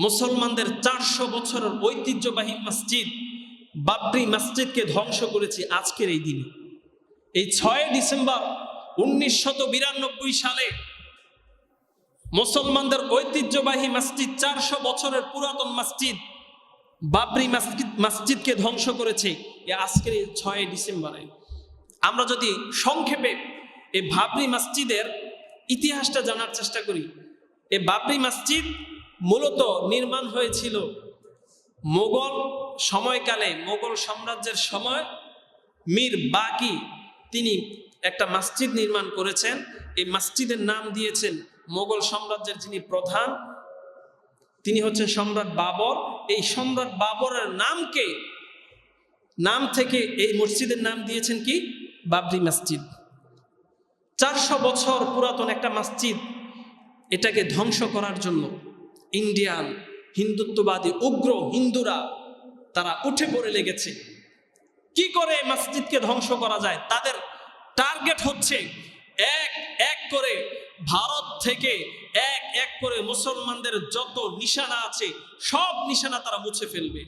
মুসলমানদের 400 বছরের ঐতিহ্যবাহী মসজিদ বাবরি মসজিদকে ধ্বংস করেছে আজকের এই দিনে। এই 6 ডিসেম্বর 1992 সালে মুসলমানদের ঐতিহ্যবাহী মসজিদ, 400 বছরের পুরাতন মসজিদ বাবরি মসজিদকে ধ্বংস করেছে আজকের এই 6 ডিসেম্বরে। আমরা যদি সংক্ষেপে এই বাবরি মসজিদের ইতিহাসটা জানার চেষ্টা করি, এই বাবরি মসজিদ মূলত নির্মাণ হয়েছিল মোগল সময়কালে, মোগল সাম্রাজ্যের সময় মীর বাকি তিনি একটা মসজিদ নির্মাণ করেছেন। এই মসজিদের নাম দিয়েছেন মোগল সাম্রাজ্যের যিনি প্রধান, তিনি হচ্ছেন সম্রাট বাবর। এই সম্রাট বাবরের নাম থেকে এই মসজিদের নাম দিয়েছেন কি? বাবরি মসজিদ। 400 বছর পুরাতন একটা মসজিদ, এটাকে ধ্বংস করার জন্য ইন্ডিয়ান হিন্দুত্ববাদী উগ্র হিন্দুরা তারা উঠে পড়ে লেগেছে। কি করে মসজিদকে ধ্বংস করা যায়? তাদের টার্গেট হচ্ছে এক এক করে ভারত থেকে এক এক করে মুসলমানদের যত নিশানা আছে সব নিশানা তারা মুছে ফেলবে।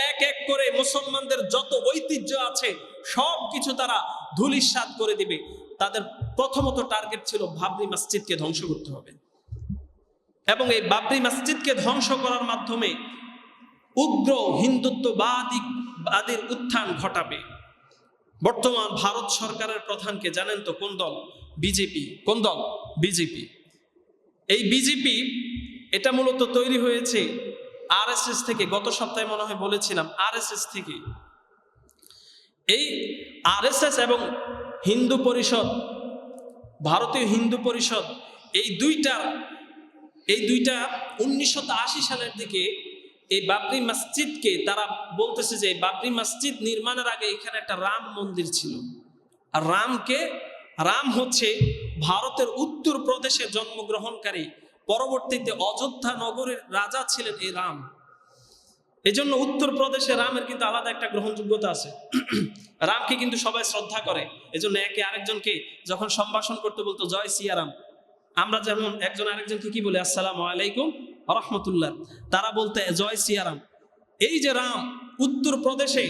এক এক করে মুসলমানদের যত ঐতিহ্য আছে সব কিছু তারা ধূলিসাৎ করে দিবে। তাদের প্রথমত টার্গেট ছিল বাবরি মসজিদকে ধ্বংস করতে হবে এবং এই বাবরি মসজিদকে ধ্বংস করার মাধ্যমে উগ্র হিন্দুত্ববাদীর উত্থান ঘটাবে। বর্তমান ভারত সরকারের প্রধানকে জানেন তো কোন দল? বিজেপি। কোন দল? বিজেপি। এই বিজেপি এটা মূলত তৈরি হয়েছে আরএসএস থেকে। গত সপ্তাহে মনে হয় বলেছিলাম আরএসএস থেকে। এই আরএসএস এবং হিন্দু পরিষদ, ভারতীয় হিন্দু পরিষদ, এই দুইটা 1980 সালের দিকে এই বাবরি মসজিদকে তারা বলতেছে যে বাবরি মসজিদ নির্মাণের আগে এখানে একটা রাম মন্দির ছিল। আর রাম হচ্ছে ভারতের উত্তর প্রদেশে জন্মগ্রহণকারী, পরবর্তীতে অযোধ্যা নগরের রাজা ছিলেন এই রাম। এজন্য উত্তর প্রদেশে রামের কিন্তু আলাদা একটা গ্রহণযোগ্যতা আছে। রামকে কিন্তু সবাই শ্রদ্ধা করে। এজন্য একে আরেকজনকে যখন সম্ভাষণ করতে বলতো জয় সিয়ারাম, আমরা যেমন একজন আরেকজনকে কি বলি? আসসালামু আলাইকুম রহমতুল্লাহ, তারা বলতে জয় সিয়ারাম। এই যে রাম উত্তর প্রদেশে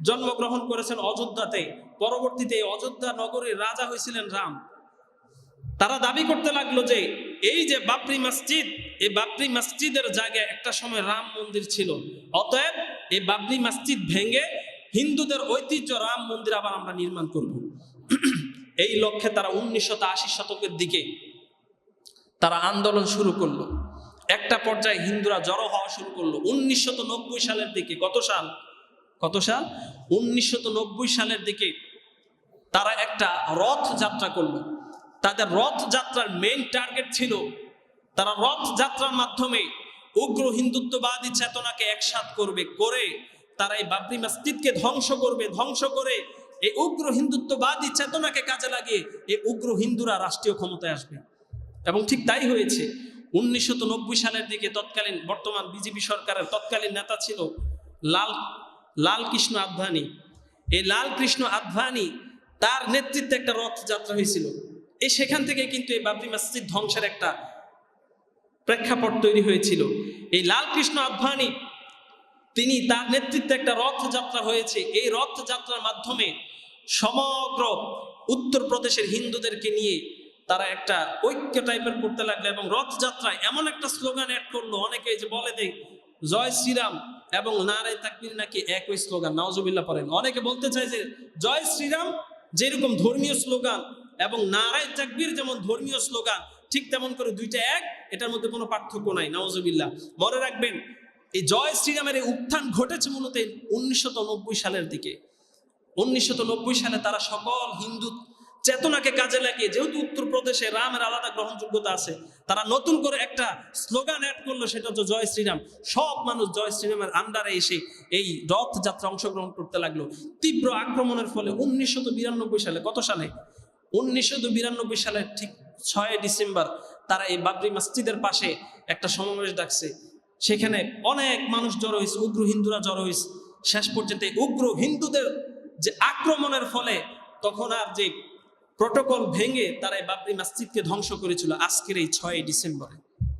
জন্মগ্রহণ করেছেন অযোধ্যাতে, পরবর্তীতে অযোধ্যা নগরীর রাজা হয়েছিলেন রাম। তারা দাবি করতে লাগলো যে এই যে বাবরি মসজিদ, এই বাবরি মসজিদের জায়গায় একটা সময় রাম মন্দির ছিল, অতএব এই বাবরি মসজিদ ভেঙে হিন্দুদের ঐতিহ্য রাম মন্দির আবার আমরা নির্মাণ করব। এই লক্ষ্যে তারা 1980 শতকের দিকে তারা আন্দোলন শুরু করলো। একটা পর্যায়ে হিন্দুরা জড়ো হওয়া শুরু করলো 1990 সালের দিকে। কত সাল? 1990 সালের দিকে তারা একটা রথ যাত্রা করলো। তাদের রথ যাত্রার মেইন টার্গেট ছিল তারা রথ যাত্রার মাধ্যমে উগ্র হিন্দুত্ববাদী চেতনাকে একসাথ করে তারা এই বাবরি মসজিদকে ধ্বংস করে এই উগ্র হিন্দুত্ববাদী চেতনাকে কাজে লাগিয়ে এই উগ্র হিন্দুরা রাষ্ট্রীয় ক্ষমতায় আসবে। এবং ঠিক তাই হয়েছে। 1990 সালের দিকে তৎকালীন বর্তমান বিজেপি সরকারের তৎকালীন নেতা ছিল লাল কৃষ্ণ আদভানি। এই লাল কৃষ্ণ আদভানি তার নেতৃত্বে একটা রথ যাত্রা হয়েছিল। সেখান থেকে কিন্তু এই বাবরি মসজিদ ধ্বংসের একটা প্রেক্ষাপট তৈরি হয়েছিল। এই লাল কৃষ্ণ আদভানি তিনি তার নেতৃত্বে একটা রথ যাত্রা হয়েছে। এই রথ যাত্রার মাধ্যমে সমগ্র উত্তরপ্রদেশের হিন্দুদেরকে নিয়ে তারা একটা ঐক্য টাইপের করতে লাগলো এবং রথযাত্রায় এমন একটা স্লোগান অ্যাড করলো, অনেকে যে বলে দেয় জয় শ্রীরাম এবং নারায়ে তাকবীর নাকি একই স্লোগান। নাউজুবিল্লাহ পড়েন। অনেকে বলতে চায় যে জয় শ্রীরাম যেরকম ধর্মীয় স্লোগান এবং নারায়ে তাকবীর যেমন ধর্মীয় স্লোগান, ঠিক তেমন করে দুইটা এক, এটার মধ্যে কোনো পার্থক্য নাই। নাউজুবিল্লাহ। মনে রাখবেন এই জয় শ্রীরামের এই উত্থান ঘটেছে মূলত 1990 সালের দিকে। 1990 সালে তারা সকল হিন্দু চেতনাকে কাজে লাগিয়ে, যেহেতু উত্তরপ্রদেশে রামের আলাদা গ্রহণযোগ্যতা আছে, তারা নতুন করে একটা স্লোগান অ্যাড করলো, সেটা হচ্ছে জয় শ্রীরাম। সব মানুষ জয় শ্রীরামের আন্ডারে এসে এই রথ যাত্রা অংশগ্রহণ করতে লাগলো। তীব্র আক্রমণের ফলে 1992 সালে, কত সালে? 1992 সালের ঠিক 6 ডিসেম্বর তারা এই বাবরি মসজিদের পাশে একটা সমাবেশ ডাকছে। সেখানে অনেক মানুষ জড়ো হয়েছে, উগ্র হিন্দুরা জড়ো হয়েছে। শেষ পর্যন্ত উগ্র হিন্দুদের যে আক্রমণের ফলে তখন আর যে প্রটোকল ভেঙে তারা এই বাবরি মসজিদকে ধ্বংস করেছিল আজকের এই 6 ডিসেম্বরে।